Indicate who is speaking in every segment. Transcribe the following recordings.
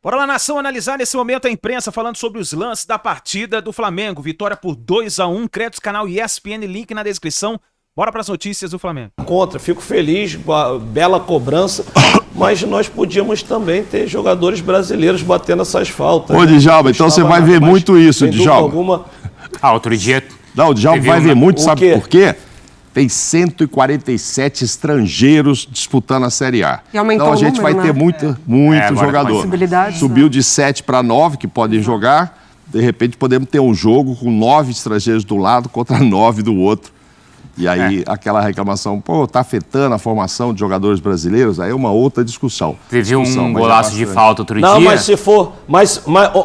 Speaker 1: Bora lá, nação, analisar nesse momento a imprensa falando sobre os lances da partida do Flamengo. Vitória por 2-1, créditos canal ESPN, link na descrição. Bora para as notícias do Flamengo.
Speaker 2: Fico feliz, bela cobrança, mas nós podíamos também ter jogadores brasileiros batendo essas faltas.
Speaker 3: Ô, Djalma, então você vai ver muito isso, Djalma.
Speaker 4: Outro dia...
Speaker 3: Não, o Djalma vai ver muito, sabe por quê? Tem 147 estrangeiros disputando a Série A. Então a gente vai ter muito jogador. Subiu de 7 para 9 que podem jogar. De repente podemos ter um jogo com 9 estrangeiros do lado contra 9 do outro. E aí aquela reclamação, pô, tá afetando a formação de jogadores brasileiros, aí é uma outra discussão.
Speaker 4: Teve um golaço de falta outro dia.
Speaker 2: Não, mas se for...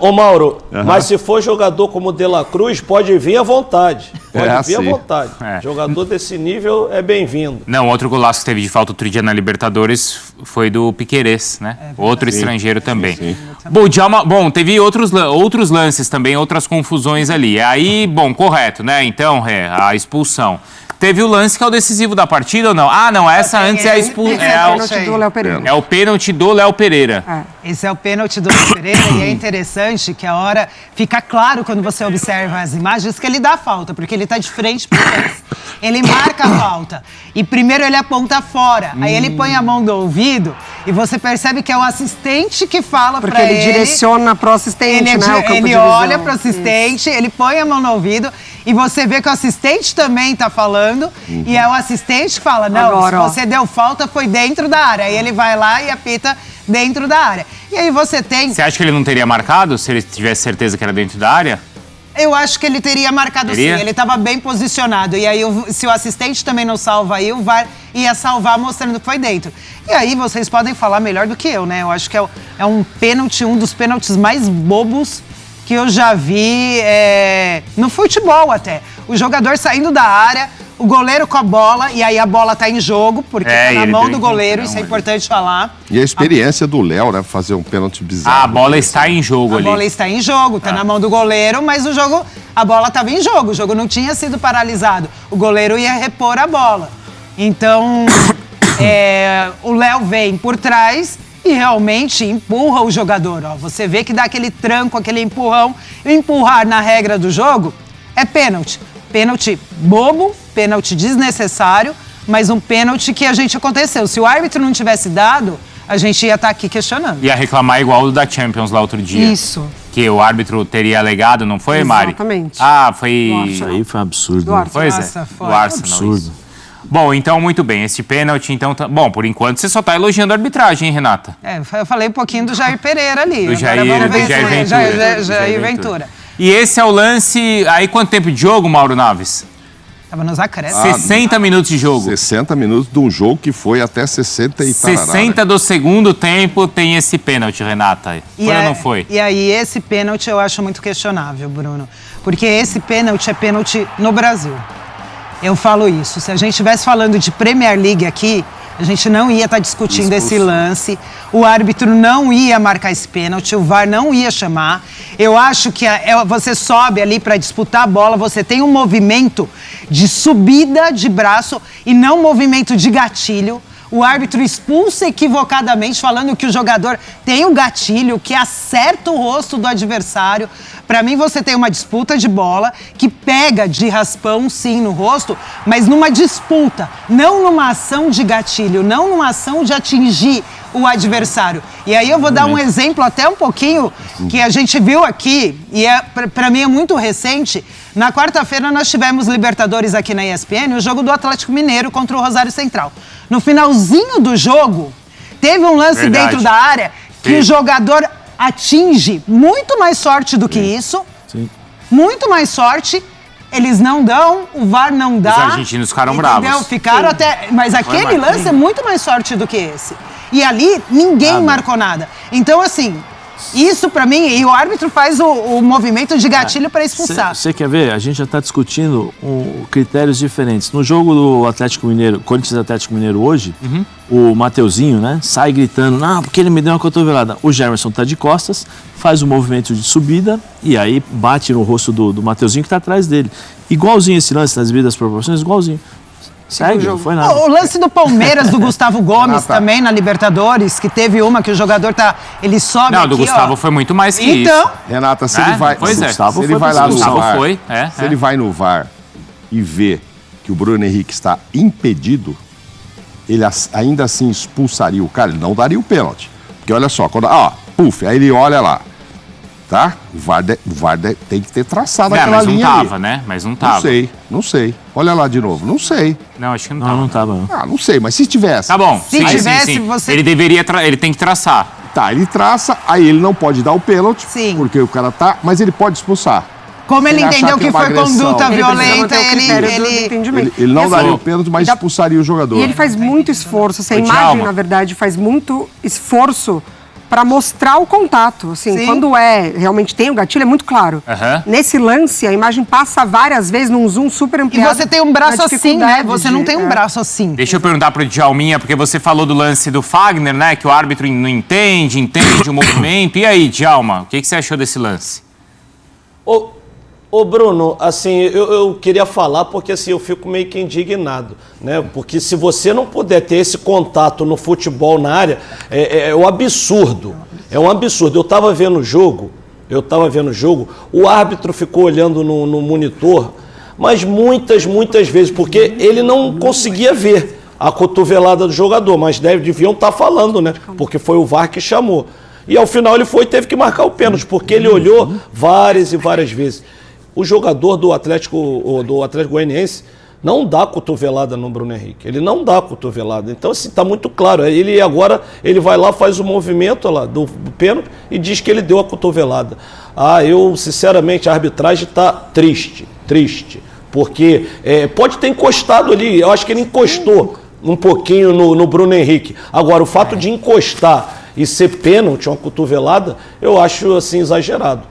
Speaker 2: Ô Mauro, mas se for jogador como o De La Cruz, pode vir à vontade. Pode vir à vontade. Jogador desse nível é bem-vindo.
Speaker 4: Não, outro golaço que teve de falta outro dia na Libertadores foi do Piquerez, né? Outro estrangeiro também. Sim. Bom, Djalma, teve outros lances também, outras confusões ali. Aí, correto, né? Então, a expulsão. Teve o lance que é o decisivo da partida ou não? Ah, não, essa antes é a expulsão.
Speaker 5: É o pênalti do Léo Pereira.
Speaker 4: É o pênalti do Léo Pereira.
Speaker 5: Esse é o pênalti do Léo Pereira e é interessante que a hora fica claro quando você observa as imagens que ele dá a falta, porque ele tá de frente pro lance. Ele marca a falta e primeiro ele aponta fora, aí ele põe a mão do ouvido e você percebe que é o assistente que fala pra ele.
Speaker 6: Porque ele direciona pro assistente,
Speaker 5: ele olha pro assistente, ele põe a mão no ouvido e você vê que o assistente também tá falando e é o assistente que fala, não, agora, se você deu falta foi dentro da área. Aí ele vai lá e apita dentro da área. E aí você tem...
Speaker 4: Você acha que ele não teria marcado se ele tivesse certeza que era dentro da área?
Speaker 5: Eu acho que ele teria marcado sim, ele estava bem posicionado. E aí, se o assistente também não salva aí, o VAR ia salvar mostrando que foi dentro. E aí, vocês podem falar melhor do que eu, né? Eu acho que é um pênalti, um dos pênaltis mais bobos que eu já vi no futebol até. O jogador saindo da área, o goleiro com a bola, e aí a bola tá em jogo, porque tá na mão do goleiro, isso é importante falar.
Speaker 3: E a experiência do Léo, né, fazer um pênalti bizarro.
Speaker 4: A bola está em jogo ali.
Speaker 5: A bola está em jogo, tá na mão do goleiro, mas a bola estava em jogo, o jogo não tinha sido paralisado. O goleiro ia repor a bola. Então, o Léo vem por trás e realmente empurra o jogador. Ó. Você vê que dá aquele tranco, aquele empurrão. E empurrar na regra do jogo é pênalti. Pênalti bobo, pênalti desnecessário, mas um pênalti que a gente aconteceu. Se o árbitro não tivesse dado, a gente ia estar aqui questionando.
Speaker 4: Ia reclamar igual o da Champions lá outro dia.
Speaker 5: Isso.
Speaker 4: Que o árbitro teria alegado, não foi, Mari?
Speaker 6: Exatamente.
Speaker 4: Foi...
Speaker 7: Isso aí foi um absurdo.
Speaker 6: Do Arsenal.
Speaker 5: Foi.
Speaker 4: Do Arsenal,
Speaker 7: absurdo.
Speaker 4: Isso. Bom, então, muito bem. Esse pênalti, então... Bom, por enquanto, você só está elogiando a arbitragem, hein, Renata?
Speaker 5: Eu falei um pouquinho do Jair Pereira ali.
Speaker 4: Do Jair Ventura.
Speaker 5: Jair Ventura.
Speaker 4: E esse é o lance... Aí, quanto tempo de jogo, Mauro Naves?
Speaker 5: Tava nos acréscimos.
Speaker 4: 60 minutos de jogo.
Speaker 3: 60 minutos de um jogo que foi até 60 e tarará,
Speaker 4: 60 do segundo tempo tem esse pênalti, Renata. Foi ou não foi?
Speaker 5: E aí, esse pênalti eu acho muito questionável, Bruno. Porque esse pênalti é pênalti no Brasil. Eu falo isso. Se a gente estivesse falando de Premier League aqui, a gente não ia estar discutindo esse lance, o árbitro não ia marcar esse pênalti, o VAR não ia chamar. Eu acho que você sobe ali para disputar a bola, você tem um movimento de subida de braço e não movimento de gatilho. O árbitro expulsa equivocadamente, falando que o jogador tem um gatilho, que acerta o rosto do adversário. Para mim, você tem uma disputa de bola que pega de raspão, sim, no rosto, mas numa disputa, não numa ação de gatilho, não numa ação de atingir o adversário. E aí eu vou dar um exemplo até um pouquinho que a gente viu aqui, e para mim é muito recente. Na quarta-feira nós tivemos Libertadores aqui na ESPN, o jogo do Atlético Mineiro contra o Rosário Central. No finalzinho do jogo, teve um lance dentro da área que o jogador atinge muito mais sorte do que isso. Sim. Muito mais sorte. Eles não dão, o VAR não dá.
Speaker 4: Os argentinos ficaram bravos.
Speaker 5: Ficaram até... Mas aquele lance é muito mais sorte do que esse. E ali, ninguém marcou nada. Então, assim, isso pra mim... E o árbitro faz o movimento de gatilho para expulsar.
Speaker 7: Você quer ver? A gente já tá discutindo critérios diferentes. No jogo do Atlético Mineiro, Corinthians Atlético Mineiro hoje, o Mateuzinho, né, sai gritando, não, porque ele me deu uma cotovelada. O Germerson tá de costas, faz o movimento de subida e aí bate no rosto do Mateuzinho que tá atrás dele. Igualzinho esse lance nas devidas proporções, igualzinho. Segue, não foi nada.
Speaker 5: O lance do Palmeiras, do Gustavo Gomes também na Libertadores, que teve uma que o jogador ele sobe
Speaker 4: Não,
Speaker 5: aqui,
Speaker 4: do Gustavo foi muito mais que isso.
Speaker 3: Renata, se ele vai...
Speaker 4: Pois é.
Speaker 3: Se ele vai lá no VAR...
Speaker 4: Se
Speaker 3: ele vai no VAR e vê que o Bruno Henrique está impedido, ele ainda assim expulsaria o cara, ele não daria o pênalti. Porque olha só, quando... aí ele olha lá. Tá? O VAR tem que ter traçado aquela linha ali.
Speaker 4: Mas não tava, né? Mas não tava.
Speaker 3: Não sei. Olha lá de novo, não sei.
Speaker 4: Não, acho que não tava.
Speaker 7: Não tava.
Speaker 3: Não sei, mas se tivesse...
Speaker 4: Tá bom.
Speaker 5: Se tivesse, você...
Speaker 4: Ele tem que traçar.
Speaker 3: Tá, ele traça, aí ele não pode dar o pênalti, porque o cara tá... Mas ele pode expulsar.
Speaker 5: Como ele entendeu que foi conduta violenta,
Speaker 3: ele não daria o pênalti, mas expulsaria o jogador.
Speaker 6: E ele faz muito esforço, essa imagem, na verdade, faz muito esforço para mostrar o contato. Assim, quando realmente tem o gatilho, é muito claro. Nesse lance, a imagem passa várias vezes num zoom super ampliado.
Speaker 5: E você tem um braço assim, né? Você não tem um braço assim.
Speaker 4: Deixa eu perguntar pro Djalminha, porque você falou do lance do Fagner, né? Que o árbitro não entende o movimento. E aí, Djalma, o que você achou desse lance?
Speaker 2: Ô Bruno, assim, eu queria falar porque assim, eu fico meio que indignado, né? Porque se você não puder ter esse contato no futebol na área, é um absurdo. É um absurdo. Eu tava vendo o jogo, o árbitro ficou olhando no monitor, mas muitas vezes, porque ele não conseguia ver a cotovelada do jogador, mas deviam estar falando, né? Porque foi o VAR que chamou. E ao final ele teve que marcar o pênalti, porque ele olhou várias e várias vezes. O jogador do Atlético Goianiense não dá cotovelada no Bruno Henrique. Ele não dá cotovelada. Então, assim, está muito claro. Ele vai lá, faz o movimento lá do pênalti e diz que ele deu a cotovelada. Sinceramente, a arbitragem está triste. Porque pode ter encostado ali. Eu acho que ele encostou um pouquinho no Bruno Henrique. Agora, o fato de encostar e ser pênalti, uma cotovelada, eu acho assim exagerado.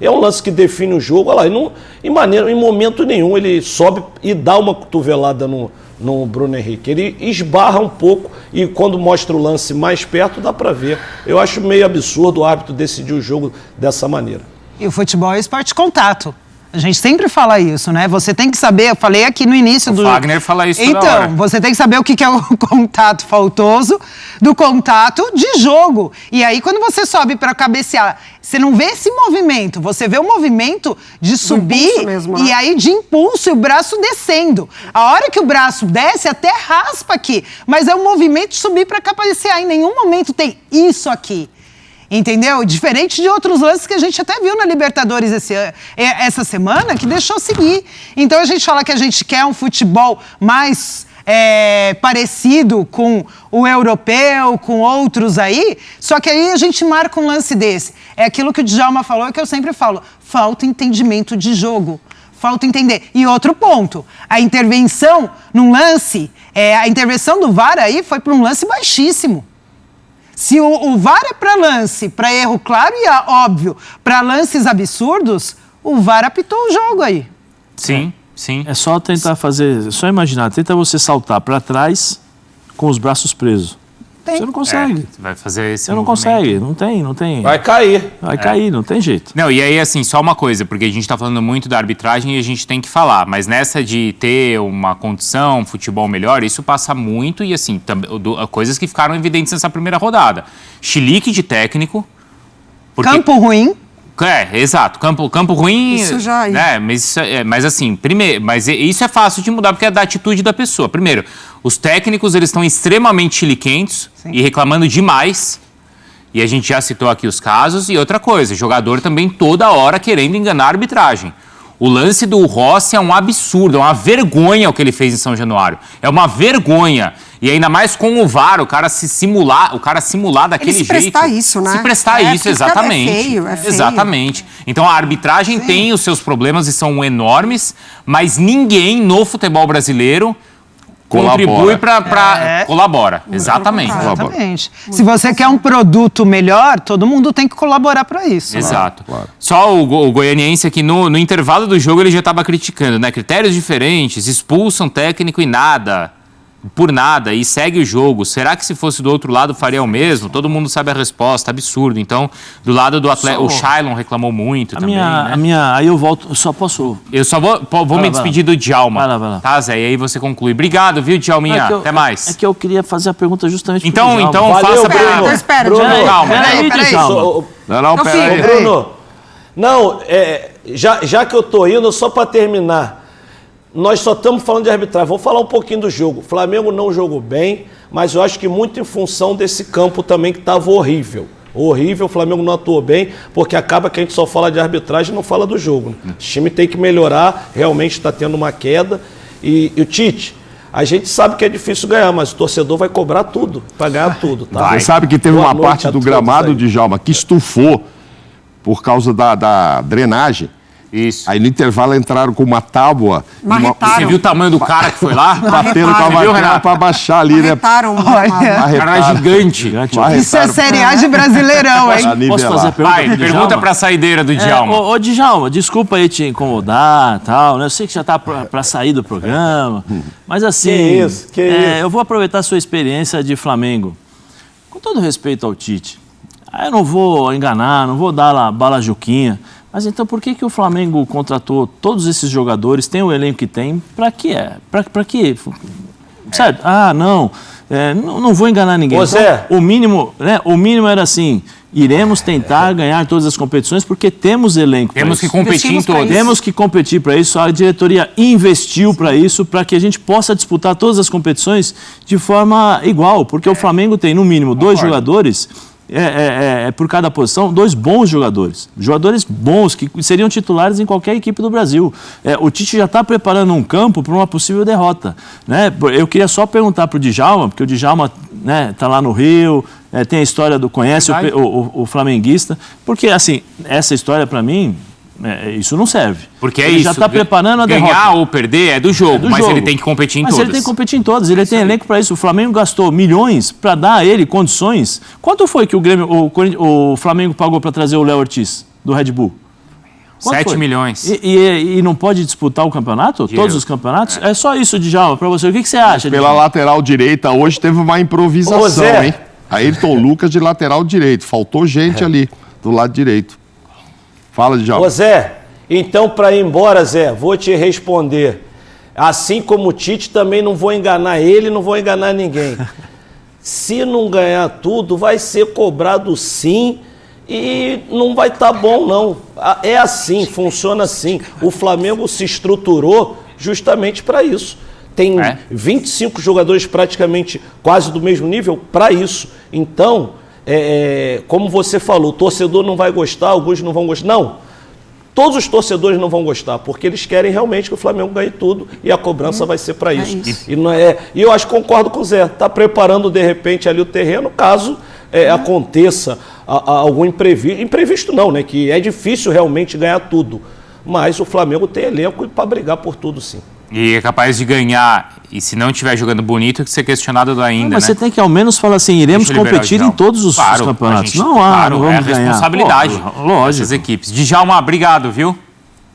Speaker 2: É um lance que define o jogo. Olha lá, em momento nenhum ele sobe e dá uma cotovelada no Bruno Henrique. Ele esbarra um pouco e quando mostra o lance mais perto dá para ver. Eu acho meio absurdo o árbitro decidir o jogo dessa maneira.
Speaker 5: E o futebol é esporte de contato. A gente sempre fala isso, né? Você tem que saber, eu falei aqui no início do...
Speaker 4: O Fagner fala isso toda hora.
Speaker 5: Então, você tem que saber o que é o contato faltoso do contato de jogo. E aí, quando você sobe para cabecear, você não vê esse movimento, você vê o movimento de subir mesmo, né? E aí de impulso e o braço descendo. A hora que o braço desce, até raspa aqui, mas é o movimento de subir para cabecear. Em nenhum momento tem isso aqui. Entendeu? Diferente de outros lances que a gente até viu na Libertadores essa semana, que deixou seguir. Então a gente fala que a gente quer um futebol mais parecido com o europeu, com outros aí, só que aí a gente marca um lance desse. É aquilo que o Djalma falou, que eu sempre falo, falta entendimento de jogo. Falta entender. E outro ponto, a intervenção num lance, a intervenção do VAR aí foi para um lance baixíssimo. Se o VAR é para lance, para erro claro e óbvio, para lances absurdos, o VAR apitou o jogo aí.
Speaker 4: Sim.
Speaker 7: É só tentar fazer, só imaginar, tenta você saltar para trás com os braços presos. Você não consegue.
Speaker 4: Vai fazer esse
Speaker 7: Você não consegue, não tem.
Speaker 2: Vai cair.
Speaker 7: Vai cair, não tem jeito.
Speaker 4: Não, e aí assim, só uma coisa, porque a gente está falando muito da arbitragem e a gente tem que falar, mas nessa de ter uma condição, futebol melhor, isso passa muito e assim, coisas que ficaram evidentes nessa primeira rodada. Chilique de técnico.
Speaker 5: Campo ruim.
Speaker 4: Exato. Campo ruim.
Speaker 6: Isso já.
Speaker 4: Né, mas assim, primeiro, mas isso é fácil de mudar porque é da atitude da pessoa. Primeiro, os técnicos eles estão extremamente chiliquentos e reclamando demais. E a gente já citou aqui os casos. E outra coisa, jogador também toda hora querendo enganar a arbitragem. O lance do Rossi é um absurdo, é uma vergonha o que ele fez em São Januário. É uma vergonha. E ainda mais com o VAR, o cara simular daquele jeito.
Speaker 6: Se prestar isso, né?
Speaker 4: Se prestar isso, exatamente.
Speaker 6: É feio.
Speaker 4: Exatamente. Então a arbitragem tem os seus problemas e são enormes, mas ninguém no futebol brasileiro contribui para colabora. Exatamente.
Speaker 5: Exatamente. Se você quer um produto melhor, todo mundo tem que colaborar para isso.
Speaker 4: Exato. Claro. Só o goianiense aqui no intervalo do jogo ele já estava criticando, né? Critérios diferentes, expulsam técnico e nada. por nada e segue o jogo, será que se fosse do outro lado faria o mesmo? Todo mundo sabe a resposta, absurdo. Então, do lado do Atlético, o Shailon reclamou muito também,
Speaker 7: aí eu volto, só posso...
Speaker 4: Eu só vou me despedir do Djalma.
Speaker 7: Vai lá.
Speaker 4: Tá, Zé? E aí você conclui. Obrigado, viu, Djalminha? Até mais.
Speaker 7: É que eu queria fazer a pergunta justamente pro
Speaker 4: Então
Speaker 2: Valeu,
Speaker 4: faça a
Speaker 2: Bruno.
Speaker 4: pergunta.
Speaker 6: Espera,
Speaker 2: Bruno,
Speaker 4: calma.
Speaker 7: Peraí, Djalma.
Speaker 3: Não, peraí.
Speaker 2: Bruno, não, já que eu tô indo, só para terminar, nós só estamos falando de arbitragem. Vou falar um pouquinho do jogo. O Flamengo não jogou bem, mas eu acho que muito em função desse campo também que estava horrível. Horrível, o Flamengo não atuou bem, porque acaba que a gente só fala de arbitragem e não fala do jogo. Né? O time tem que melhorar, realmente está tendo uma queda. E o Tite, a gente sabe que é difícil ganhar, mas o torcedor vai cobrar tudo, para ganhar tudo. Tá?
Speaker 3: Você sabe que teve uma parte do gramado, Djalma, que estufou por causa da drenagem.
Speaker 4: Isso.
Speaker 3: Aí no intervalo entraram com uma tábua.
Speaker 4: Você viu o tamanho do cara que foi lá?
Speaker 3: Batendo com a máquina pra baixar ali, né?
Speaker 4: Cara gigante.
Speaker 5: Isso é Série A de Brasileirão, hein?
Speaker 7: Posso fazer a pergunta?
Speaker 4: Pergunta pra saideira do Djalma.
Speaker 7: Ô, Djalma, desculpa aí te incomodar e tal, né? Eu sei que já tá pra sair do programa, mas assim...
Speaker 2: Que isso?
Speaker 7: Eu vou aproveitar a sua experiência de Flamengo. Com todo respeito ao Tite, eu não vou enganar, não vou dar lá bala Juquinha. Mas então por que o Flamengo contratou todos esses jogadores, tem o elenco que tem, para quê? Para quê? Certo? Não vou enganar ninguém.
Speaker 2: Zé.
Speaker 7: Então, o mínimo era assim, iremos tentar ganhar todas as competições porque temos elenco para isso.
Speaker 4: Temos que competir em todos.
Speaker 7: Temos que competir para isso, a diretoria investiu para isso, para que a gente possa disputar todas as competições de forma igual, porque o Flamengo tem no mínimo 2 jogadores... por cada posição, 2 bons jogadores. Jogadores bons, que seriam titulares em qualquer equipe do Brasil. O Tite já está preparando um campo para uma possível derrota. Né? Eu queria só perguntar para o Djalma, porque o Djalma está lá no Rio, tem a história conhece o flamenguista, porque assim, essa história para mim, isso não serve.
Speaker 4: Porque
Speaker 7: ele já está preparando a derrota.
Speaker 4: Ganhar ou perder é do jogo, mas ele tem que competir em todas.
Speaker 7: Mas ele tem que competir em todas, ele tem elenco para isso. O Flamengo gastou milhões para dar a ele condições. Quanto foi que o Flamengo pagou para trazer o Léo Ortiz, do Red Bull?
Speaker 4: 7 milhões.
Speaker 7: E não pode disputar o campeonato? Todos os campeonatos? É só isso, Djalma, para você. O que você acha?
Speaker 3: Pela lateral direita, hoje teve uma improvisação, hein? Ayrton Lucas de lateral direito. Faltou gente ali, do lado direito. Fala, Djalma.
Speaker 2: Ô Zé, então para ir embora, Zé, vou te responder. Assim como o Tite, também não vou enganar ele, não vou enganar ninguém. Se não ganhar tudo, vai ser cobrado sim e não vai estar bom não. É assim, funciona assim. O Flamengo se estruturou justamente para isso. Tem 25 jogadores praticamente quase do mesmo nível para isso. Então... como você falou, o torcedor não vai gostar, alguns não vão gostar. Não, todos os torcedores não vão gostar, porque eles querem realmente que o Flamengo ganhe tudo e a cobrança vai ser para isso. E eu acho que concordo com o Zé, está preparando de repente ali o terreno, caso aconteça algum imprevisto. Imprevisto não, né? Que é difícil realmente ganhar tudo, mas o Flamengo tem elenco para brigar por tudo sim.
Speaker 4: E é capaz de ganhar, e se não estiver jogando bonito, que ser questionado ainda,
Speaker 7: mas você tem que ao menos falar assim, iremos competir em todos os campeonatos. Não vamos ganhar.
Speaker 4: É a responsabilidade dessas equipes. Djalma, obrigado, viu?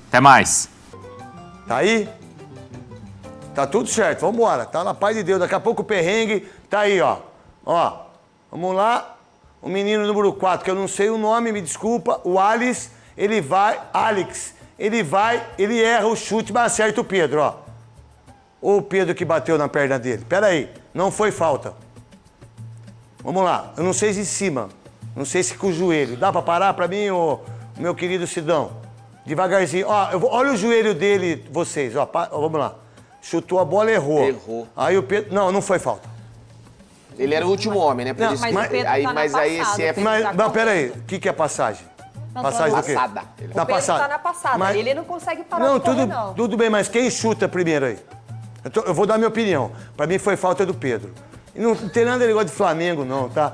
Speaker 4: Até mais.
Speaker 8: Tá aí? Tá tudo certo, vamos embora. Tá na paz de Deus, daqui a pouco o perrengue tá aí, ó. Ó, vamos lá. O menino número 4, que eu não sei o nome, me desculpa, o Alex, ele erra o chute, mas acerta o Pedro, ó. Ou o Pedro que bateu na perna dele. Pera aí, não foi falta. Vamos lá, eu não sei se em cima, não sei se com o joelho. Dá pra parar pra mim, meu querido Sidão? Devagarzinho, ó, olha o joelho dele, vocês, ó, vamos lá. Chutou a bola, errou. Aí o Pedro, não foi falta.
Speaker 9: Ele era o último homem, né? Por
Speaker 8: não,
Speaker 9: isso,
Speaker 8: mas
Speaker 9: o Pedro tá na passada.
Speaker 8: Não, pera aí, o que é passagem? Passagem do quê?
Speaker 9: Passada.
Speaker 8: Na passada.
Speaker 10: Tá na passada, mas... ele não consegue parar
Speaker 8: não,
Speaker 10: de correr, não.
Speaker 8: Tudo bem, mas quem chuta primeiro aí? Eu vou dar minha opinião. Pra mim foi falta do Pedro. E não tem nada de negócio de Flamengo, não, tá?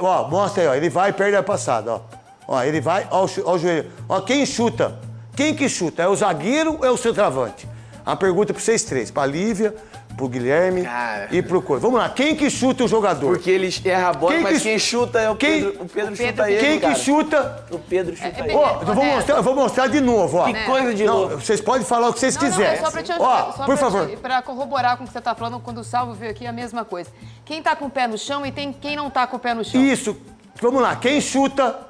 Speaker 8: Ó, mostra aí, ó. Ele vai e perde a passada, ó. Ó, ele vai, ó o joelho. Ó, quem chuta? Quem que chuta? É o zagueiro ou é o centroavante? Uma pergunta pra vocês três. Pra Lívia, pro Guilherme e pro Coisa. Vamos lá, quem que chuta o jogador?
Speaker 9: Porque ele erra a bola, mas quem chuta é o Pedro. O Pedro chuta ele,
Speaker 8: Quem que chuta?
Speaker 9: O Pedro chuta ele.
Speaker 8: Ó, eu vou mostrar de novo, ó.
Speaker 9: Que coisa de novo.
Speaker 8: Vocês podem falar o que vocês quiserem.
Speaker 11: Só pra te
Speaker 8: por favor.
Speaker 11: Pra corroborar com o que você tá falando, quando o Salvo veio aqui, a mesma coisa. Quem tá com o pé no chão e tem quem não tá com o pé no chão.
Speaker 8: Isso. Vamos lá, quem chuta...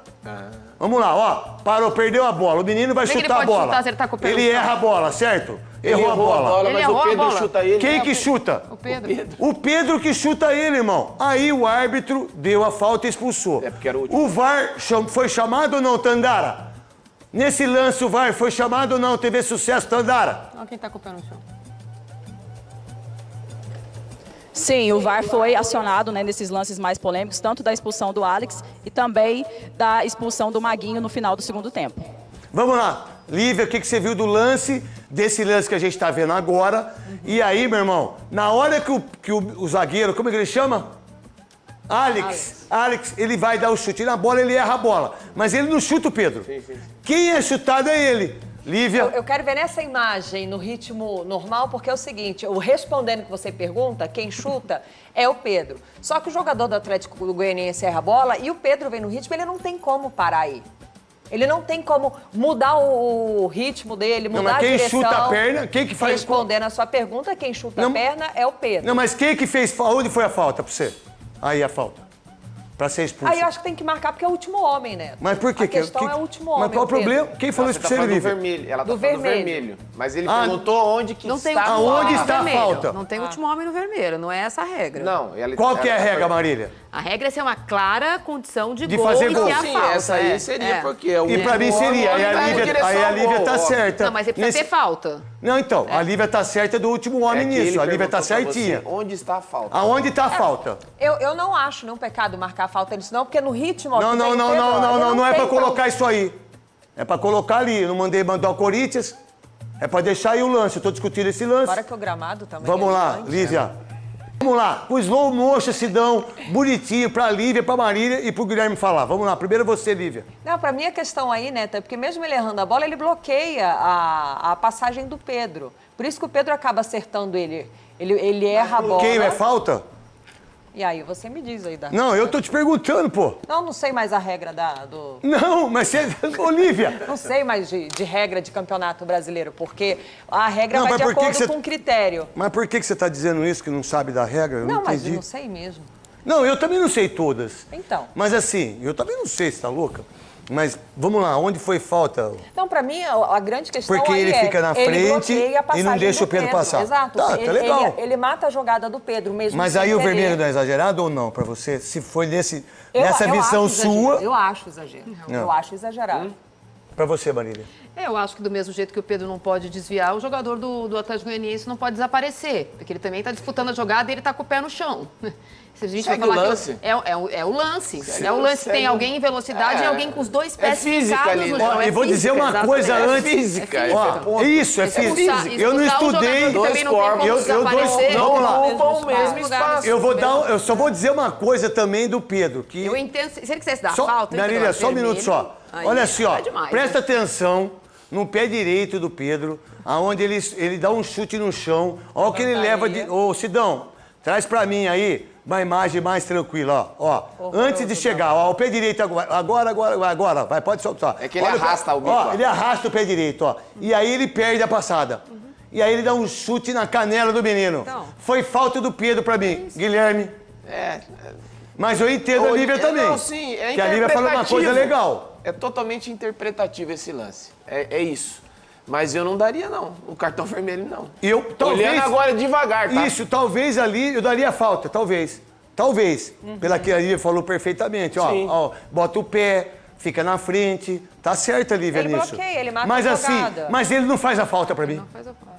Speaker 8: Vamos lá, ó. Parou, perdeu a bola. O menino vai chutar a bola.
Speaker 11: Chutar se ele tá com o pé no chão?
Speaker 8: erra a bola, certo? Errou a bola.
Speaker 11: Ele
Speaker 9: mas
Speaker 11: errou
Speaker 9: o Pedro
Speaker 11: a bola.
Speaker 9: chuta ele.
Speaker 8: Quem que chuta?
Speaker 11: O Pedro.
Speaker 8: O Pedro que chuta ele, irmão. Aí o árbitro deu a falta e expulsou.
Speaker 9: É porque era o último.
Speaker 8: O VAR foi chamado ou não, Tandara? Nesse lance o VAR foi chamado ou não? Teve sucesso, Tandara?
Speaker 11: Olha quem tá com o pé no chão.
Speaker 12: Sim, o VAR foi acionado, né, nesses lances mais polêmicos, tanto da expulsão do Alex e também da expulsão do Maguinho no final do segundo tempo.
Speaker 8: Vamos lá. Lívia, o que você viu do lance, desse lance que a gente tá vendo agora? E aí, meu irmão, na hora que o zagueiro, como é que ele chama? Alex, ele vai dar o chute na bola, ele erra a bola. Mas ele não chuta o Pedro. Sim. Quem é chutado é ele. Lívia.
Speaker 10: Eu quero ver nessa imagem, no ritmo normal, porque é o seguinte, eu respondendo que você pergunta, quem chuta é o Pedro. Só que o jogador do Atlético do Goianiense erra a bola e o Pedro vem no ritmo, ele não tem como parar aí. Ele não tem como mudar o ritmo dele, mudar a direção.
Speaker 8: Quem chuta a perna, quem que faz...
Speaker 10: Respondendo a sua pergunta, quem chuta a perna é o Pedro.
Speaker 8: Não, mas quem que fez... Onde foi a falta pra você? Aí a falta. Pra ser expulso.
Speaker 10: Aí eu acho que tem que marcar porque é o último homem, né?
Speaker 8: Mas por quê?
Speaker 10: A questão é o último homem.
Speaker 8: Mas qual o problema? Quem falou isso pra você, Lívia?
Speaker 9: Vermelho. Ela tá falando do vermelho. Mas ele perguntou onde que está a falta.
Speaker 8: Aonde está a falta?
Speaker 11: Não tem último homem no vermelho, não é essa a regra.
Speaker 9: Não.
Speaker 8: Qual que é a regra, Marília?
Speaker 11: A regra é ser uma clara condição de gol
Speaker 8: fazer gol.
Speaker 11: e
Speaker 9: Sim, essa aí seria porque...
Speaker 8: E pra mim seria. Aí a Lívia tá certa.
Speaker 11: Não, mas ele precisa ter falta.
Speaker 8: Não, então, a Lívia tá certa do último homem nisso. A Lívia tá certinha.
Speaker 9: Onde está a falta?
Speaker 8: Aonde tá a falta?
Speaker 10: Eu não acho nenhum pecado marcar a falta nisso, não, porque no ritmo...
Speaker 8: Não é pra colocar isso aí. É pra colocar ali. Eu não mandar o Corinthians. É pra deixar aí o lance. Eu tô discutindo esse lance.
Speaker 10: Agora que o gramado também...
Speaker 8: Vamos lá, Lívia. Vamos lá. O slow motion, Sidão, bonitinho, pra Lívia, pra Marília e pro Guilherme falar. Vamos lá. Primeiro você, Lívia.
Speaker 10: Não, pra mim a questão aí, né, porque mesmo ele errando a bola, ele bloqueia a passagem do Pedro. Por isso que o Pedro acaba acertando ele. Ele erra a bola.
Speaker 8: Bloqueio é falta?
Speaker 10: E aí, você me diz aí,
Speaker 8: Não, eu tô te perguntando, pô.
Speaker 10: Não sei mais a regra do...
Speaker 8: Não, mas você... Olívia!
Speaker 10: Não sei mais de regra de campeonato brasileiro, porque a regra vai de acordo com o critério.
Speaker 8: Mas por que você tá dizendo isso, que não sabe da regra? Eu não
Speaker 10: mas eu não sei mesmo.
Speaker 8: Não, eu também não sei todas.
Speaker 10: Então.
Speaker 8: Mas assim, eu também não sei, você tá louca? Mas vamos lá, onde foi falta?
Speaker 10: Não, pra mim, a grande questão
Speaker 8: porque ele fica na frente e não deixa o Pedro passar.
Speaker 10: Exato.
Speaker 8: Tá legal.
Speaker 10: Ele mata a jogada do Pedro mesmo.
Speaker 8: Mas aí o vermelho não é exagerado ou não, pra você? Se foi nessa visão sua...
Speaker 10: Eu acho exagero. Eu acho exagerado.
Speaker 8: Pra você, Marília?
Speaker 11: Eu acho que do mesmo jeito que o Pedro não pode desviar, o jogador do Atlético Goianiense não pode desaparecer. Porque ele também está disputando a jogada e ele está com o pé no chão. Se a gente vai falar
Speaker 9: o lance.
Speaker 11: É o lance. É o lance que tem alguém em velocidade e alguém com os dois pés fincados no chão.
Speaker 8: E vou dizer uma coisa antes.
Speaker 9: Física.
Speaker 8: Isso, é física. Eu não estudei.
Speaker 11: Dois corpos
Speaker 9: ocupam o mesmo espaço.
Speaker 8: Eu só vou dizer uma coisa também do Pedro. Que
Speaker 11: eu entendo. Se ele quisesse dar falta...
Speaker 8: Marília, só um minuto só. Olha assim, ó. Presta atenção no pé direito do Pedro, aonde ele dá um chute no chão. Olha o que ele leva de... Ô, Sidão, traz pra mim aí uma imagem mais tranquila, ó. Antes de chegar, ó, o pé direito agora, vai, pode soltar.
Speaker 9: É que ele arrasta o bico.
Speaker 8: Ó, ele arrasta o pé direito, ó. E aí ele perde a passada. E aí ele dá um chute na canela do menino.
Speaker 10: Então.
Speaker 8: Foi falta do Pedro pra mim. Guilherme. Mas eu entendo a Lívia também.
Speaker 9: Não, sim,
Speaker 8: que a Lívia falou uma coisa legal.
Speaker 9: É totalmente interpretativo esse lance. É isso. Mas eu não daria, não. O cartão vermelho, não. Olhando agora devagar, tá?
Speaker 8: Isso, talvez ali eu daria falta, talvez. Talvez. Pela que a Lívia falou perfeitamente. Ó, bota o pé, fica na frente. Tá certo a Lívia nisso.
Speaker 10: Ele bloqueia, ele marca a jogada.
Speaker 8: Mas ele não faz a falta pra mim.
Speaker 11: Não faz a falta.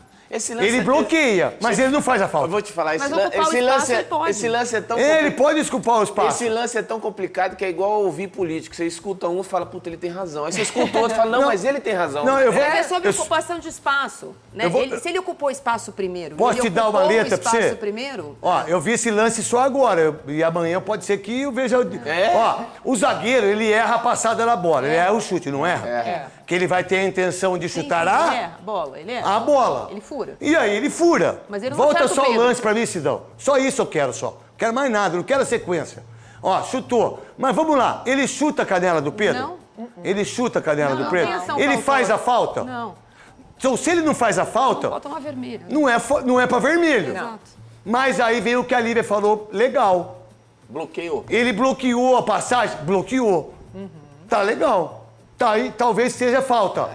Speaker 8: Ele bloqueia, mas ele não faz a falta.
Speaker 9: Eu vou te falar, esse lance é tão complicado.
Speaker 8: Ele pode desculpar o espaço.
Speaker 9: Esse lance é tão complicado que é igual ouvir político. Você escuta um e fala, puta, ele tem razão. Aí você escuta outro e fala, não, mas ele tem razão.
Speaker 11: Não, é sobre ocupação de espaço. Né? Se ele ocupou espaço primeiro...
Speaker 8: Posso te dar uma letra pra você?
Speaker 11: Primeiro,
Speaker 8: ó, eu vi esse lance só agora. E amanhã pode ser que eu veja... Ó, o zagueiro, ele erra a passada da bola. Ele erra o chute, não erra? Que ele vai ter a intenção de chutar a
Speaker 11: bola.
Speaker 8: A bola.
Speaker 11: Ele fura.
Speaker 8: E aí ele fura.
Speaker 11: Mas ele não
Speaker 8: Volta
Speaker 11: acerta
Speaker 8: só
Speaker 11: o
Speaker 8: o
Speaker 11: Pedro.
Speaker 8: lance pra mim, Sidão. Só isso eu quero só. Não quero mais nada, não quero a sequência. Ó, chutou. Mas vamos lá. Ele chuta a canela do Pedro?
Speaker 11: Não.
Speaker 8: Ele chuta a canela do Pedro?
Speaker 11: Não.
Speaker 8: Ele faz a falta?
Speaker 11: Não.
Speaker 8: Então, se ele não faz a falta,
Speaker 11: Bota uma vermelha.
Speaker 8: não é pra vermelho.
Speaker 11: Exato.
Speaker 8: Mas aí veio o que a Lívia falou, legal.
Speaker 9: Bloqueou.
Speaker 8: Ele bloqueou a passagem? Bloqueou. Tá legal. Tá aí, talvez seja falta.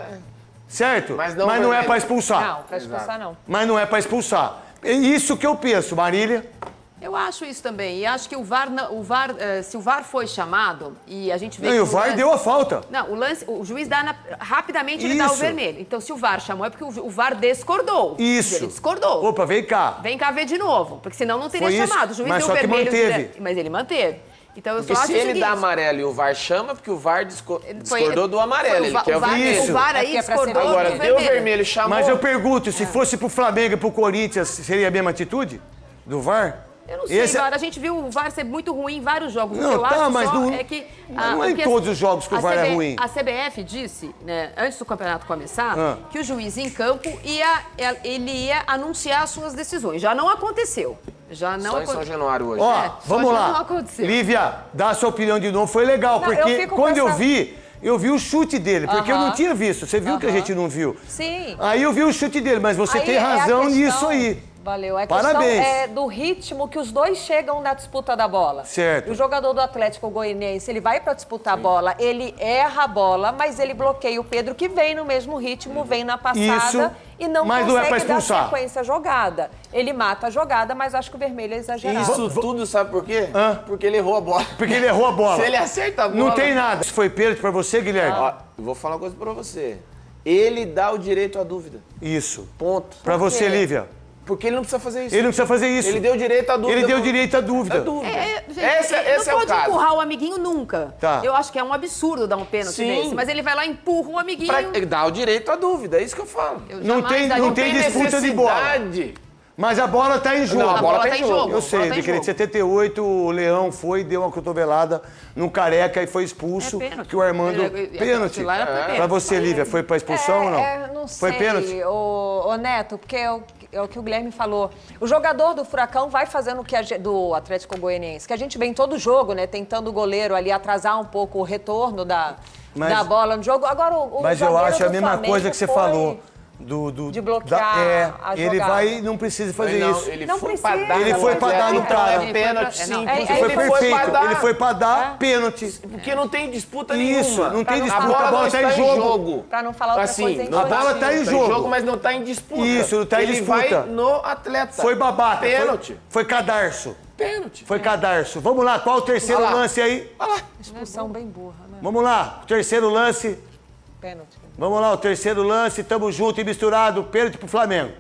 Speaker 8: Certo?
Speaker 9: Mas não
Speaker 8: é pra expulsar.
Speaker 10: Não, pra expulsar não.
Speaker 8: Mas não é pra expulsar. É isso que eu penso, Marília.
Speaker 11: Eu acho isso também. E acho que se o VAR foi chamado e a gente vê
Speaker 8: Não,
Speaker 11: que
Speaker 8: e o VAR deu a falta.
Speaker 11: Não, o juiz dá rapidamente ele dá o
Speaker 8: Isso.
Speaker 11: vermelho. Então, se o VAR chamou, é porque o VAR discordou.
Speaker 8: Isso.
Speaker 11: Ele discordou.
Speaker 8: Opa, vem cá.
Speaker 11: Vem cá ver de novo, porque senão não teria
Speaker 8: Foi isso,
Speaker 11: chamado. O juiz
Speaker 8: mas
Speaker 11: deu
Speaker 8: só que
Speaker 11: vermelho.
Speaker 8: manteve.
Speaker 11: Mas ele manteve. Então, eu
Speaker 9: Porque
Speaker 11: só acho
Speaker 9: se
Speaker 11: o
Speaker 9: ele
Speaker 11: seguinte,
Speaker 9: dá amarelo e o VAR chama, porque o VAR discordou do amarelo. Ele quer o vermelho.
Speaker 11: O VAR
Speaker 10: É
Speaker 11: aí
Speaker 10: porque é pra ser
Speaker 11: discordou
Speaker 9: Agora,
Speaker 11: do
Speaker 9: deu vermelho, chamou.
Speaker 8: Mas eu pergunto, se fosse pro Flamengo e pro Corinthians, seria a mesma atitude? Do VAR?
Speaker 11: Eu não sei, VAR. A gente viu o VAR ser muito ruim em vários jogos.
Speaker 8: Não,
Speaker 11: o que eu
Speaker 8: tá,
Speaker 11: acho
Speaker 8: mas
Speaker 11: só
Speaker 8: não-
Speaker 11: é que...
Speaker 8: mas não é em todos os jogos que o VAR é ruim.
Speaker 11: A CBF disse, né, antes do campeonato começar, que o juiz em campo ele ia anunciar as suas decisões. Já não aconteceu. Já não
Speaker 9: Só em São Januário hoje.
Speaker 8: Ó, vamos
Speaker 11: só
Speaker 8: lá.
Speaker 11: não aconteceu.
Speaker 8: Lívia, dá a sua opinião de novo. Foi legal,
Speaker 10: Não, eu
Speaker 8: porque
Speaker 10: fico com
Speaker 8: quando
Speaker 10: essa-
Speaker 8: eu vi o chute dele, porque eu não tinha visto. Você viu que a gente não viu.
Speaker 10: Sim.
Speaker 8: Aí eu vi o chute dele, mas você
Speaker 10: Aí
Speaker 8: tem
Speaker 10: é a
Speaker 8: razão
Speaker 10: questão-
Speaker 8: nisso aí.
Speaker 10: Valeu. A
Speaker 8: Parabéns.
Speaker 10: questão é do ritmo que os dois chegam na disputa da bola.
Speaker 8: Certo.
Speaker 10: O jogador do Atlético Goianiense, ele vai para disputar a bola, ele erra a bola, mas ele bloqueia o Pedro, que vem no mesmo ritmo, vem na passada
Speaker 8: Isso,
Speaker 10: e não
Speaker 8: mas não é pra
Speaker 10: consegue dar
Speaker 8: expulsar.
Speaker 10: sequência à jogada. Ele mata a jogada, mas acho que o vermelho é exagerado.
Speaker 9: Isso tudo, sabe por quê? Porque ele errou a bola.
Speaker 8: Porque ele errou a bola.
Speaker 9: Se ele acerta a bola...
Speaker 8: Não tem nada. Isso foi pênalti pra você, Guilherme?
Speaker 9: Ó, eu vou falar uma coisa pra você. Ele dá o direito à dúvida.
Speaker 8: Isso.
Speaker 9: Ponto.
Speaker 8: Pra você, Lívia.
Speaker 9: Porque ele não precisa fazer isso.
Speaker 8: Ele não precisa fazer isso.
Speaker 9: Ele deu direito à dúvida.
Speaker 8: Ele deu direito à dúvida.
Speaker 11: Gente,
Speaker 9: Esse
Speaker 11: ele
Speaker 9: é
Speaker 11: não
Speaker 9: o
Speaker 11: pode
Speaker 9: caso.
Speaker 11: empurrar o amiguinho nunca.
Speaker 8: Tá.
Speaker 11: Eu acho que é um absurdo dar um pênalti
Speaker 9: Sim.
Speaker 11: desse. Mas ele vai lá e empurra o amiguinho.
Speaker 9: Ele dá o direito à dúvida, é isso que eu falo.
Speaker 11: Eu
Speaker 8: Não
Speaker 11: jamais
Speaker 8: tem-
Speaker 11: daria
Speaker 8: não
Speaker 11: um
Speaker 8: tem
Speaker 11: pênalti.
Speaker 8: disputa de bola.
Speaker 9: Necessidade.
Speaker 8: Mas a bola tá em jogo.
Speaker 9: Não, a bola tá em jogo.
Speaker 8: Eu sei,
Speaker 11: A bola tá em
Speaker 8: de
Speaker 11: jogo.
Speaker 8: 78, o Leão foi, deu uma cotovelada no Careca e foi expulso.
Speaker 11: É pênalti.
Speaker 8: Que o Armando... Pênalti.
Speaker 11: Lá era
Speaker 8: Pra
Speaker 11: pênalti.
Speaker 8: você, Lívia, foi pra expulsão ou não?
Speaker 10: Não
Speaker 8: Foi
Speaker 10: sei,
Speaker 8: pênalti?
Speaker 10: ô Neto, porque é o que o Guilherme falou. O jogador do Furacão vai fazendo o que do Atlético Goianiense, que a gente vem em todo jogo, né, tentando o goleiro ali atrasar um pouco o retorno da bola no jogo. Agora o
Speaker 8: Mas eu
Speaker 10: zagueiro
Speaker 8: acho a
Speaker 10: do
Speaker 8: mesma
Speaker 10: Flamengo
Speaker 8: coisa que você
Speaker 10: foi
Speaker 8: falou.
Speaker 10: de bloquear a
Speaker 8: ele
Speaker 10: jogada.
Speaker 8: vai não precisa fazer
Speaker 9: Não,
Speaker 8: isso.
Speaker 9: ele
Speaker 10: Não
Speaker 9: foi
Speaker 10: precisa.
Speaker 9: pra dar.
Speaker 8: Ele foi pra dar no
Speaker 9: Então
Speaker 8: cara.
Speaker 9: é pênalti,
Speaker 11: É,
Speaker 9: sim.
Speaker 11: não.
Speaker 8: Ele
Speaker 9: Porque
Speaker 8: foi
Speaker 9: pra
Speaker 8: perfeito.
Speaker 9: dar.
Speaker 8: Ele foi pra dar pênalti.
Speaker 9: Porque não tem disputa
Speaker 8: Isso,
Speaker 9: nenhuma.
Speaker 8: não tem
Speaker 9: A
Speaker 8: disputa,
Speaker 9: bola
Speaker 8: a bola
Speaker 9: não
Speaker 8: tá
Speaker 9: está
Speaker 8: em jogo.
Speaker 10: Pra não falar outra
Speaker 9: Assim,
Speaker 10: coisa, hein?
Speaker 9: não
Speaker 8: A bola tá em jogo.
Speaker 9: mas não tá em disputa.
Speaker 8: Isso, não tá em
Speaker 9: Ele
Speaker 8: disputa.
Speaker 9: vai no atleta.
Speaker 8: Foi babaca.
Speaker 9: Pênalti.
Speaker 8: Foi cadarço.
Speaker 9: Pênalti.
Speaker 8: Foi cadarço. Vamos lá, qual o terceiro
Speaker 9: Olha lá.
Speaker 8: lance aí?
Speaker 10: Expulsão bem burra, né?
Speaker 8: Vamos lá, o terceiro lance.
Speaker 10: Pênalti.
Speaker 8: Vamos lá, o terceiro lance. Tamo junto e misturado. Pênalti pro Flamengo.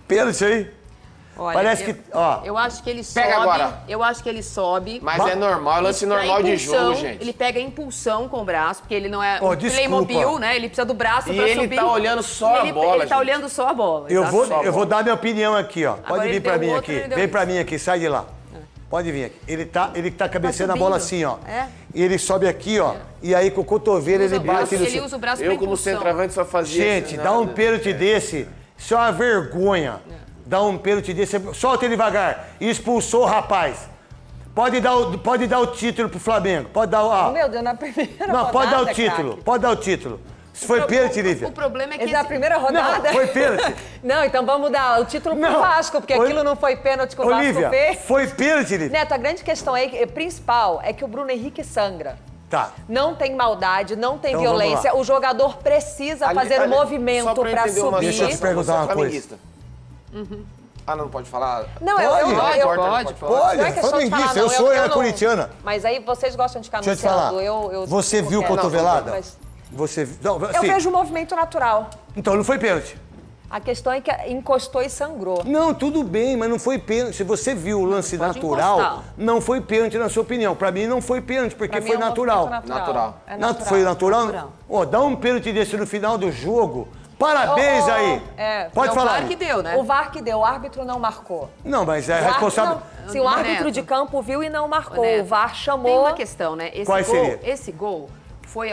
Speaker 8: Pênalti aí.
Speaker 11: Olha,
Speaker 8: Parece que, ó.
Speaker 11: Eu acho que ele sobe.
Speaker 9: Pega agora.
Speaker 11: Eu acho que ele sobe.
Speaker 9: Mas é normal, lance
Speaker 11: Na
Speaker 9: normal de
Speaker 11: impulsão,
Speaker 9: jogo, gente.
Speaker 11: Ele pega a impulsão com o braço, porque ele não é
Speaker 8: Oh,
Speaker 11: um
Speaker 8: desculpa.
Speaker 11: Playmobil, né? Ele precisa do braço
Speaker 9: E
Speaker 11: pra
Speaker 9: ele
Speaker 11: subir.
Speaker 9: tá olhando só a bola,
Speaker 11: Ele tá
Speaker 9: gente.
Speaker 11: olhando só a bola.
Speaker 8: Eu
Speaker 11: exato.
Speaker 8: vou dar minha opinião aqui, ó. Pode
Speaker 11: Agora
Speaker 8: vir
Speaker 11: ele
Speaker 8: pra
Speaker 11: deu
Speaker 8: mim
Speaker 11: outro,
Speaker 8: aqui.
Speaker 11: ele deu
Speaker 8: Vem
Speaker 11: isso.
Speaker 8: pra mim aqui, sai de lá. Pode vir aqui. Ele tá cabeceando a
Speaker 11: subindo.
Speaker 8: bola assim, ó.
Speaker 11: É.
Speaker 8: E ele sobe aqui, ó. E aí com o cotovelo ele bate no
Speaker 11: Ele
Speaker 8: chão.
Speaker 11: usa o braço pra
Speaker 9: Eu, como
Speaker 11: impulsão.
Speaker 9: centroavante, só fazia
Speaker 8: Gente,
Speaker 9: isso.
Speaker 8: dá um pênalti desse. Isso é uma vergonha. Dá um pênalti desse. Solta ele devagar. E expulsou o rapaz. Pode dar o título pro Flamengo. Pode dar o.
Speaker 10: Meu Deus, na primeira
Speaker 8: Não,
Speaker 10: rodada,
Speaker 8: pode dar o
Speaker 10: craque.
Speaker 8: título. Pode dar o título. Se foi pênalti, Lívia.
Speaker 11: O problema é que
Speaker 10: Esse é a primeira
Speaker 8: Não,
Speaker 10: rodada?
Speaker 8: foi pênalti.
Speaker 10: Não, então vamos dar o título pro
Speaker 8: Não.
Speaker 10: Vasco, porque aquilo não foi pênalti que o Vasco
Speaker 8: Olívia,
Speaker 10: fez.
Speaker 8: foi pênalti, Lívia.
Speaker 10: Neto, a grande questão aí, principal é que o Bruno Henrique sangra.
Speaker 8: Tá.
Speaker 10: Não tem maldade, não tem
Speaker 8: Então, vamos
Speaker 10: violência.
Speaker 8: lá.
Speaker 10: O jogador precisa fazer o movimento
Speaker 9: só pra
Speaker 10: pra
Speaker 9: entender uma
Speaker 10: subir.
Speaker 8: Deixa eu te perguntar uma coisa.
Speaker 9: flamenguista. Ah, não pode falar?
Speaker 10: Não,
Speaker 8: Pode.
Speaker 10: eu
Speaker 11: Pode,
Speaker 10: não
Speaker 8: Pode,
Speaker 10: é questão de
Speaker 8: flamenguista,
Speaker 10: falar,
Speaker 8: eu
Speaker 10: não,
Speaker 8: sou
Speaker 10: não-
Speaker 8: corintiana.
Speaker 10: Mas aí vocês gostam de ficar
Speaker 8: Deixa eu te falar.
Speaker 10: anunciando. Eu
Speaker 8: Você viu
Speaker 10: quero.
Speaker 8: cotovelada?
Speaker 10: Mas
Speaker 8: Você. Não,
Speaker 10: eu
Speaker 8: assim,
Speaker 10: vejo o movimento natural.
Speaker 8: Então não foi pênalti.
Speaker 10: A questão é que encostou e sangrou.
Speaker 8: Não, tudo bem, mas não foi pênalti. Se você viu o lance
Speaker 11: Pode
Speaker 8: natural,
Speaker 11: encostar.
Speaker 8: não foi pênalti na sua opinião. Pra mim não foi pênalti, porque
Speaker 10: Pra mim
Speaker 8: foi
Speaker 10: é um
Speaker 8: natural.
Speaker 10: movimento
Speaker 9: Natural.
Speaker 10: É
Speaker 8: Foi natural? Ó, dá um pênalti desse no final do jogo. Parabéns aí. Pode falar.
Speaker 11: O VAR que deu, né?
Speaker 10: O VAR que deu, o árbitro não marcou.
Speaker 8: Não, mas é responsável...
Speaker 10: Se o árbitro de campo viu e não marcou, o VAR chamou...
Speaker 11: Tem uma questão, né?
Speaker 8: Esse
Speaker 11: gol foi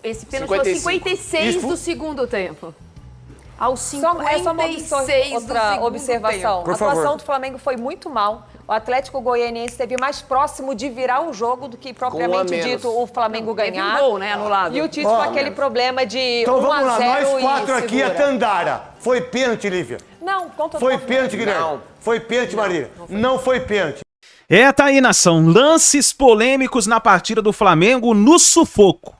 Speaker 11: esse pênalti foi aos 56 do segundo tempo. Aos 56
Speaker 10: outra observação. A atuação do Flamengo foi muito mal. O Atlético Goianiense esteve mais próximo de virar o jogo do que propriamente dito o Flamengo ganhar.
Speaker 11: Teve um gol, né, anulado.
Speaker 10: E o Tite com aquele problema de 1 a 0
Speaker 8: Então vamos lá, nós 4 aqui é Tandara. Foi pênalti, Lívia?
Speaker 10: Não, conta.
Speaker 8: Foi pênalti, Guilherme? Não. Foi pênalti, Marília? Não foi pênalti.
Speaker 1: Tá aí, nação. Lances polêmicos na partida do Flamengo no sufoco.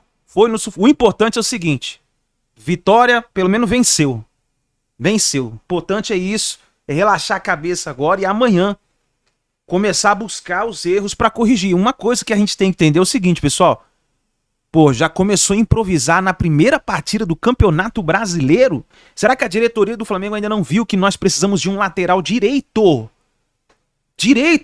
Speaker 1: O importante é o seguinte: vitória, pelo menos venceu. Venceu. O importante é isso, é relaxar a cabeça agora e amanhã começar a buscar os erros para corrigir. Uma coisa que a gente tem que entender é o seguinte, pessoal. Já começou a improvisar na primeira partida do Campeonato Brasileiro? Será que a diretoria do Flamengo ainda não viu que nós precisamos de um lateral direito?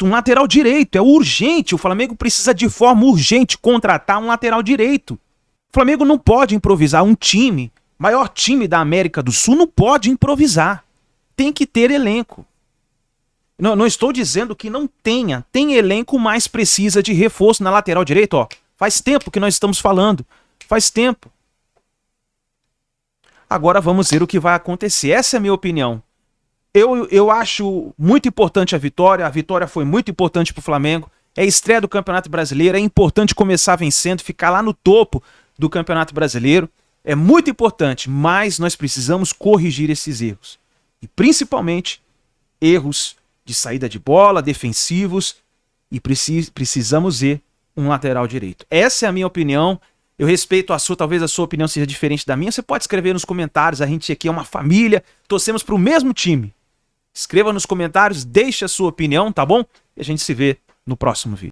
Speaker 1: Um lateral direito. É urgente. O Flamengo precisa de forma urgente contratar um lateral direito. O Flamengo não pode improvisar. Um time, maior time da América do Sul, não pode improvisar. Tem que ter elenco. Não estou dizendo que não tenha. Tem elenco, mas precisa de reforço na lateral direita. Faz tempo que nós estamos falando. Faz tempo. Agora vamos ver o que vai acontecer. Essa é a minha opinião. Eu acho muito importante a vitória. A vitória foi muito importante para o Flamengo. É a estreia do Campeonato Brasileiro. É importante começar vencendo, ficar lá no topo do Campeonato Brasileiro. É muito importante, mas nós precisamos corrigir esses erros. E principalmente erros de saída de bola, defensivos. E precisamos ver um lateral direito. Essa é a minha opinião. Eu respeito a sua, talvez a sua opinião seja diferente da minha. Você pode escrever nos comentários. A gente aqui é uma família. Torcemos para o mesmo time. Escreva nos comentários, deixe a sua opinião, tá bom? E a gente se vê no próximo vídeo.